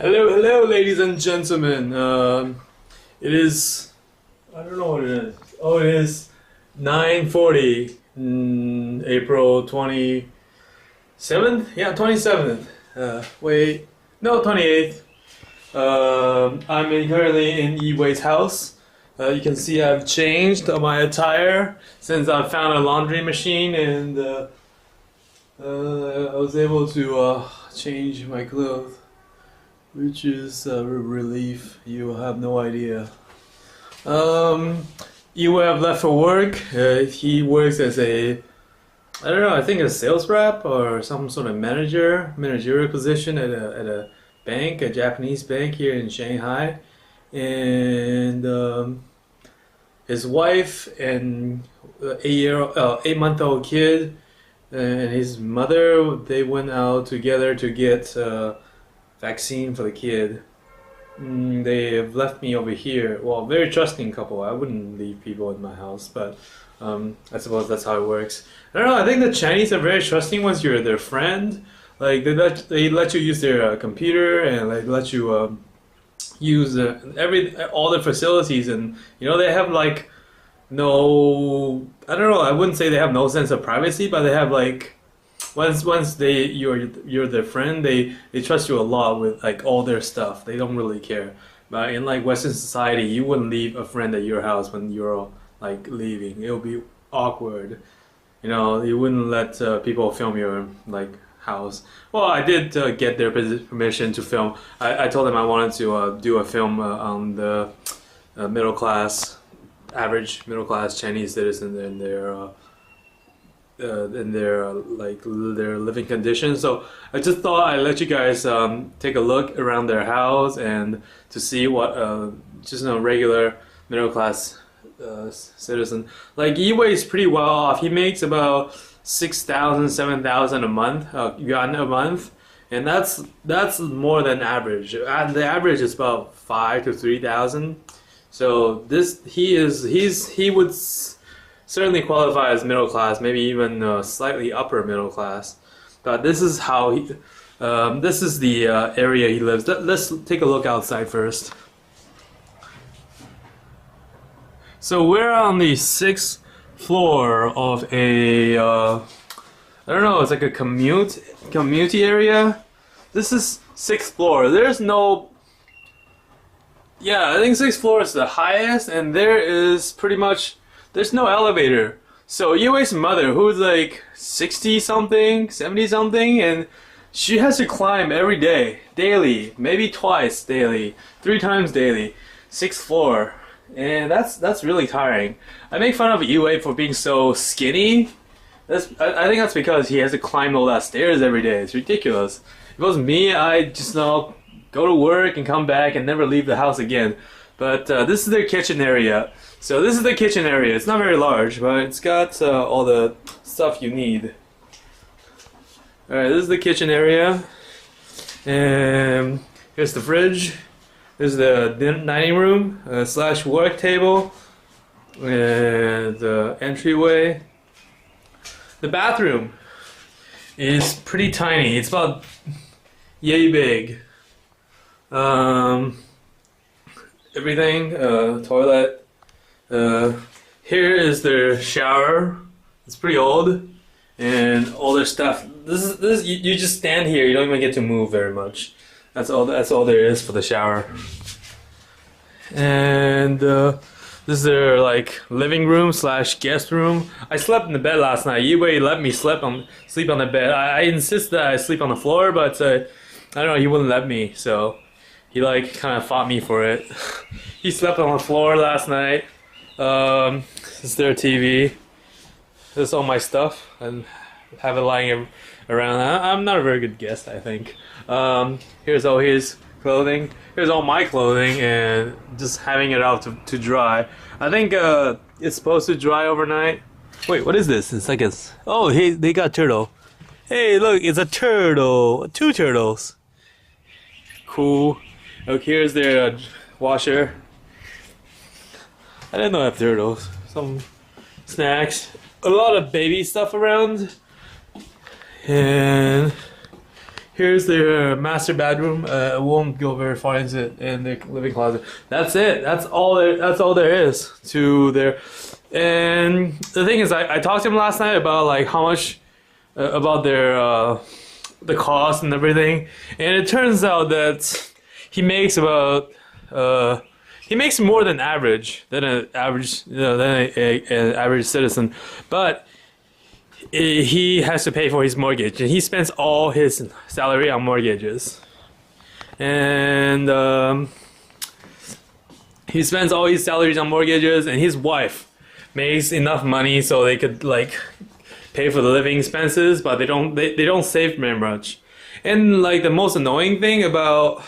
Hello, hello, ladies and gentlemen. It is, I don't know what it is. Oh, it is 9:40, April 27th? Yeah, 27th. Wait, no, 28th. Currently in YiWei's house. You can see I've changed my attire since I found a laundry machine and I was able to change my clothes. Which is a relief. You have no idea. You have left for work. He works as I don't know, I think a sales rep or some sort of managerial position at a bank, a Japanese bank here in Shanghai. And his wife and 8-month-old kid and his mother, they went out together to get vaccine for the kid. They have left me over here. Well, very trusting couple. I wouldn't leave people in my house, but I suppose that's how it works. I don't know. I think the Chinese are very trusting once you're their friend. Like they let you use their computer and like let you use all the facilities, and they have like no. I don't know. I wouldn't say they have no sense of privacy, but they have like. Once you're their friend, they trust you a lot with like all their stuff. They don't really care. But in like Western society, you wouldn't leave a friend at your house when you're like leaving. It'll be awkward. You wouldn't let people film your like house. Well, I did get their permission to film. I told them I wanted to do a film on the average middle class Chinese citizen and their like their living conditions. So I just thought I'd let you guys take a look around their house and to see what just a regular middle class citizen. Like YiWei is pretty well off. He makes about 6,000, 7,000 a month, yuan a month, and that's more than average. The average is about 5 to 3,000. So he would certainly qualify as middle class, maybe even slightly upper middle class. But this is how this is the area he lives. Let's take a look outside first. So we're on the 6th floor of a I don't know, it's like a community area. This is 6th floor. There's no. Yeah, I think 6th floor is the highest, and there is pretty much. There's no elevator. So YiWei's mother, who's like 60 something, 70 something, and she has to climb every day, daily, maybe twice daily, 3 times daily, 6th floor. And that's really tiring. I make fun of YiWei for being so skinny. I think that's because he has to climb all that stairs every day. It's ridiculous. If it was me, I'd just go to work and come back and never leave the house again. But this is their kitchen area. So this is the kitchen area. It's not very large, but it's got all the stuff you need. Alright, this is the kitchen area. And here's the fridge. There's the dining room / work table. And the entryway. The bathroom is pretty tiny. It's about yay big. Everything, toilet. Here is their shower. It's pretty old, and all their stuff. This you just stand here. You don't even get to move very much. That's all there is for the shower. And this is their like living room / guest room. I slept in the bed last night. YiWei let me sleep on the bed. I insist that I sleep on the floor, but I don't know. He wouldn't let me, so he like kind of fought me for it. He slept on the floor last night. This is their TV. This is all my stuff. I have it lying around. I'm not a very good guest, I think. Here's all his clothing. Here's all my clothing, and just having it out to dry. I think it's supposed to dry overnight. Wait, what is this? It's like oh, hey, they got turtle. Hey, look, it's a turtle. 2 turtles. Cool. Okay, here's their washer. I didn't know I have turtles. Some snacks. A lot of baby stuff around. And Here's their master bedroom. I won't go very far into it. And their living closet. That's it. That's all there. That's all there is to their. And the thing is, I talked to him last night about like how much about their the cost and everything, and it turns out that he makes about he makes more than average than an average an average citizen, but he has to pay for his mortgage, and he spends all his salary on mortgages, and he spends all his salaries on mortgages, and his wife makes enough money so they could like pay for the living expenses, but they don't save very much. And like the most annoying thing, let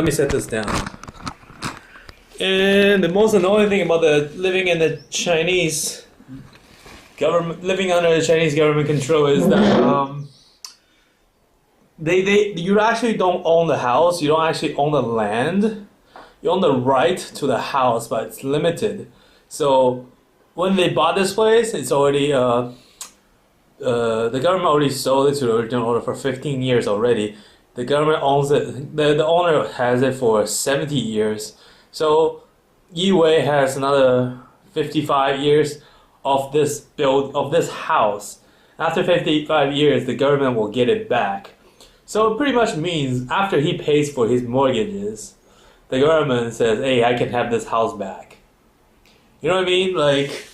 me set this down. And the most annoying thing about the living in the Chinese government, living under the Chinese government control, is that you actually don't own the house. You don't actually own the land. You own the right to the house, but it's limited. So when they bought this place, it's already the government already sold it to the original owner for 15 years already. The government owns it. The owner has it for 70 years. So YiWei has another 55 years of this house. After 55 years, the government will get it back. So it pretty much means after he pays for his mortgages, the government says, "Hey, I can have this house back." You know what I mean? Like,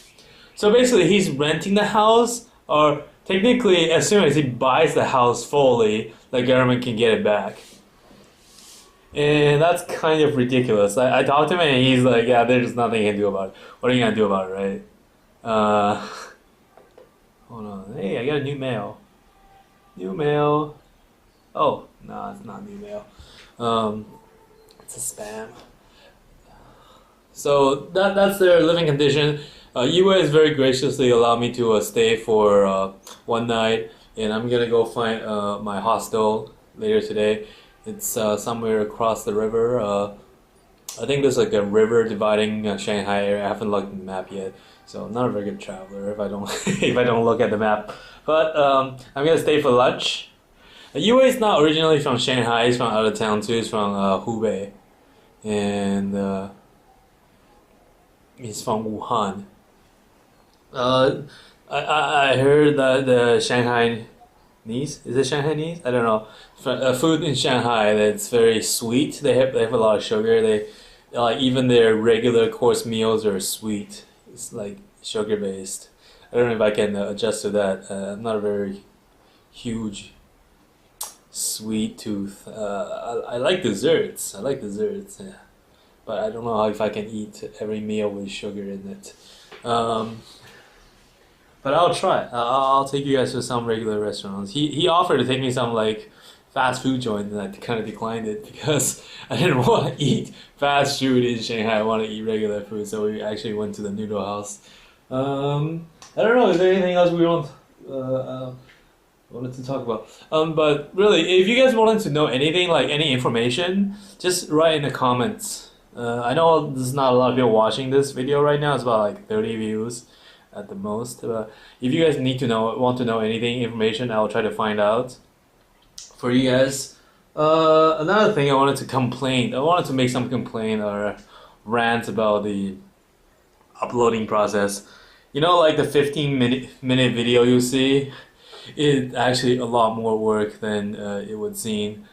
so basically he's renting the house, or technically as soon as he buys the house fully, the government can get it back. And that's kind of ridiculous. I talked to him and he's like, yeah, there's nothing you can do about it. What are you gonna do about it, right? Hold on. Hey, I got a new mail. New mail. Oh, no, it's not new mail. It's a spam. So that's their living condition. YiWei has very graciously allowed me to stay for one night, and I'm gonna go find my hostel later today. It's somewhere across the river. I think there's like a river dividing Shanghai area. I haven't looked at the map yet, so I'm not a very good traveler if I don't if I don't look at the map. But I'm gonna stay for lunch. YiWei is not originally from Shanghai. He's from out of town too. He's from Hubei, and he's from Wuhan. I heard that the Shanghai is it Shanghainese? I don't know. Food in Shanghai that's very sweet. They have a lot of sugar. They like even their regular course meals are sweet. It's like sugar based. I don't know if I can adjust to that. I'm not a very huge sweet tooth. I like desserts. Yeah. But I don't know if I can eat every meal with sugar in it. But I'll try. I'll take you guys to some regular restaurants. He offered to take me some like fast food joint, and I kind of declined it because I didn't want to eat fast food in Shanghai. I want to eat regular food, so we actually went to the noodle house. I don't know. Is there anything else we wanted to talk about? But really, if you guys wanted to know anything, like any information, just write in the comments. I know there's not a lot of people watching this video right now. It's about like 30 views at the most. But if you guys want to know anything, information, I'll try to find out for you guys. Another thing I wanted to make some complaint or rant about the uploading process. You know, like the 15-minute video you see, it's actually a lot more work than it would seem.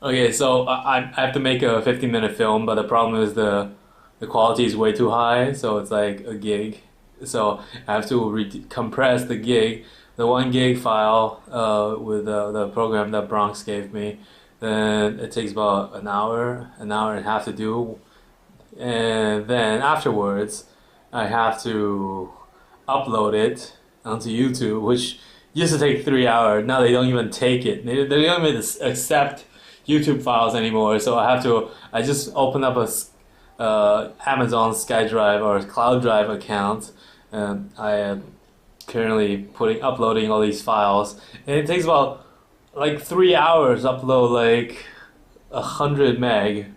Okay, so I have to make a 15-minute film, but the problem is the quality is way too high, so it's like a gig. So I have to compress the 1 gig file with the program that Bronx gave me. Then it takes about an hour and a half to do. And then afterwards, I have to upload it onto YouTube, which used to take 3 hours. Now they don't even take it. They don't even accept YouTube files anymore. So I just open up a Amazon SkyDrive or Cloud Drive account, and I am currently uploading all these files, and it takes about like 3 hours to upload like 100 meg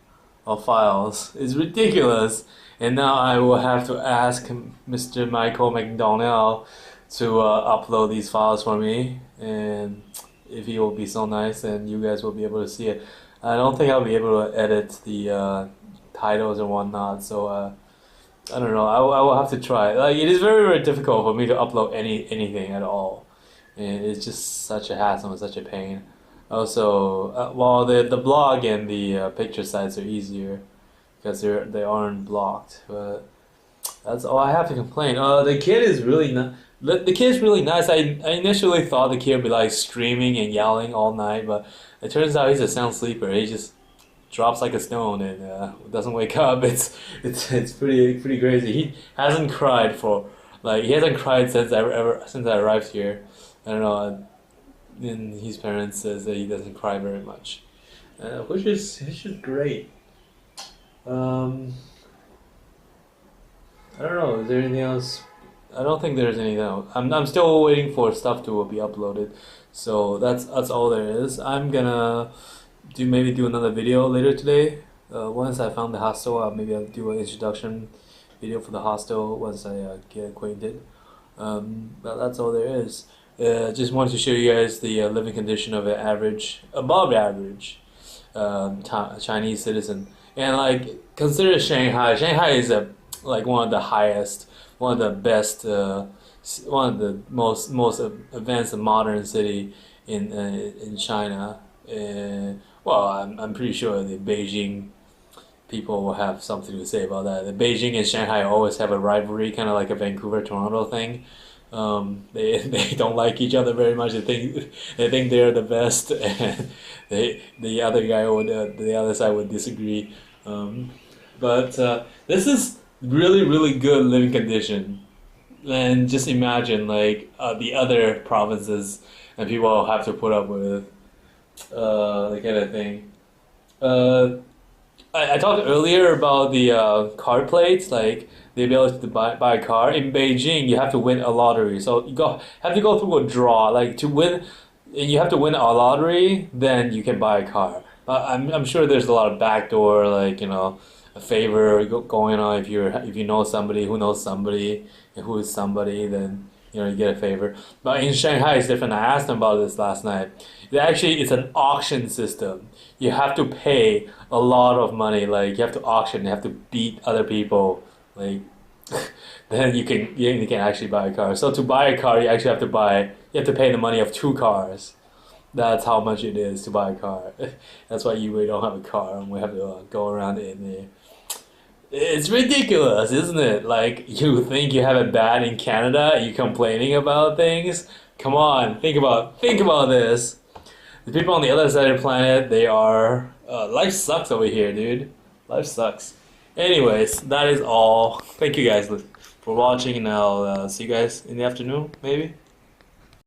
of files. It's ridiculous. And now I will have to ask Mr. Michael McDonald to upload these files for me, and if he will be so nice, then you guys will be able to see it. I don't think I'll be able to edit the titles and whatnot, so I don't know. I will have to try. Like it is very very difficult for me to upload anything at all, and it's just such a hassle and such a pain. Also, well, the blog and the picture sites are easier because they aren't blocked. But that's all I have to complain. The kid is really not. The kid's really nice. I initially thought the kid would be like screaming and yelling all night, but it turns out he's a sound sleeper. He just drops like a stone and doesn't wake up. It's pretty crazy. He hasn't cried since I arrived here. I don't know. And his parents says that he doesn't cry very much, which is great. Um, I don't know. Is there anything else? I don't think there's anything else. I'm still waiting for stuff to be uploaded, so that's all there is. I'm gonna maybe do another video later today. Once I found the hostel, maybe I'll do an introduction video for the hostel once I get acquainted. But that's all there is. Just wanted to show you guys the living condition of an above average Chinese citizen. And like, consider Shanghai. Shanghai is like one of the highest, one of the best, one of the most advanced and modern city in China. Well, I'm pretty sure the Beijing people will have something to say about that. The Beijing and Shanghai always have a rivalry, kind of like a Vancouver Toronto thing. They don't like each other very much. They think they're the best, and the other side would disagree. But this is really good living condition, and just imagine like the other provinces and people will have to put up with that kind of thing. I talked earlier about the card plates, like the ability to buy a car. In Beijing, you have to win a lottery. So have to go through a draw, like to win, and you have to win a lottery, then you can buy a car. I'm sure there's a lot of backdoor, like a favor going on if you know somebody who knows somebody and who is somebody, then you get a favor. But in Shanghai, it's different. I asked them about this last night. It's an auction system. You have to pay a lot of money. Like you have to auction. You have to beat other people. Like then you can actually buy a car. So to buy a car, you actually have to pay the money of two cars. That's how much it is to buy a car. That's why YiWei don't have a car, and we have to go around in there. It's ridiculous, isn't it? Like, you think you have it bad in Canada, and you're complaining about things? Come on, think about this. The people on the other side of the planet, they are... life sucks over here, dude. Life sucks. Anyways, that is all. Thank you guys for watching, and I'll see you guys in the afternoon, maybe?